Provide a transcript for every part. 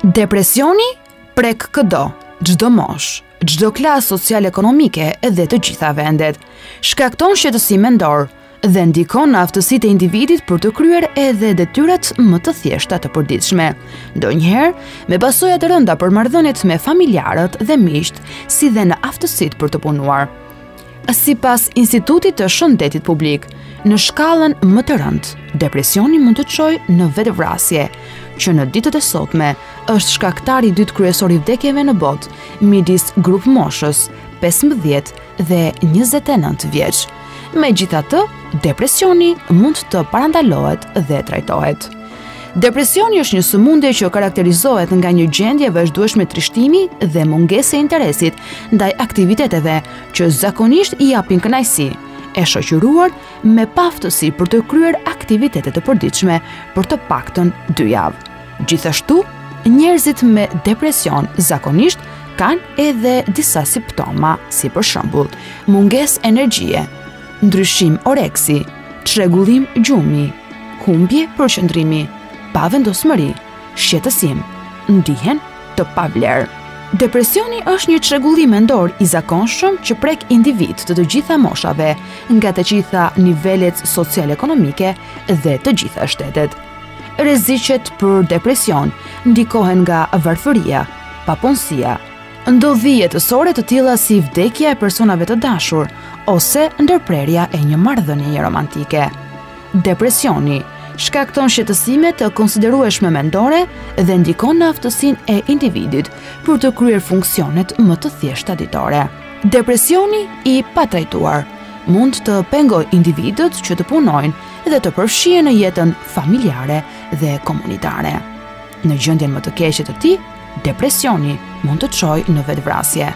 Depresioni prek këdo, çdo moshë, çdo klasë social-ekonomike edhe të gjitha vendet. Shkakton shqetësim mendor dhe ndikon në aftësitë e individit për të kryer edhe detyrat më të thjeshta të përditshme. Ndonjëherë me pasoja të rënda për marrëdhëniet me familjarët dhe miqt, si dhe në aftësitë për të punuar. Sipas Institutit të Shëndetit Publik, në shkallën më të rëndë, depresioni mund të çojë në vetvrasje, që në ditët e sotme është shkaktari i dytë kryesor i vdekjeve në botë, midis grup moshës 15 dhe 29 vjeç. Megjithatë, depresioni mund të parandalohet dhe trajtohet. Depresioni është një sëmundje që karakterizohet nga një gjendje vazhdueshme trishtimi dhe mungese interesit ndaj aktiviteteve që zakonisht i japin kënaqësi, e shoqëruar me paftësi për të kryer aktivitete të përditshme për të paktën 2 javë. Gjithashtu, njerëzit me depresion zakonisht kanë edhe disa simptoma, si për shembull, mungesë energjie, ndryshim oreksi, çrregullim gjumi, humbje përqendrimi, pavendosmëri, shqetësim, ndihen të pavlerë. Depresioni është një çrregullim mendor i zakonshëm që prek individ të gjitha moshave, nga të gjitha nivelet social-ekonomike dhe të gjitha shtetet. Rreziqet për depresion ndikohen nga varfëria, papunësia, ndodhije jetësore të tilla si vdekja e personave të dashur ose ndërprerja e një marrëdhënie romantike. Depresioni shkakton shqetësime të konsiderueshme mendore dhe ndikon në aftësinë e individit për të kryer funksionet më të thjeshta ditore. Depresioni i patrajtuar mund të pengojë individët që të punojnë dhe të përfshihen në jetën familjare dhe komunitare. Në gjendjen më të keqe të tij, depresioni mund të çojë në vetvrasje.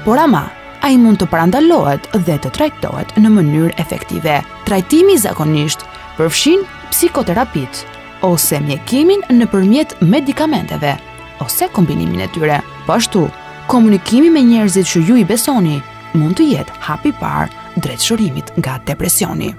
Por ama, ai mund të parandalohet dhe të trajtohet në mënyrë efektive. Trajtimi zakonisht përfshin psikoterapit ose mjekimin nëpërmjet medikamenteve ose kombinimin e tyre. Po ashtu, komunikimi me njerëzit që ju i besoni mund të jetë hapi i parë drejt shërimit nga depresioni.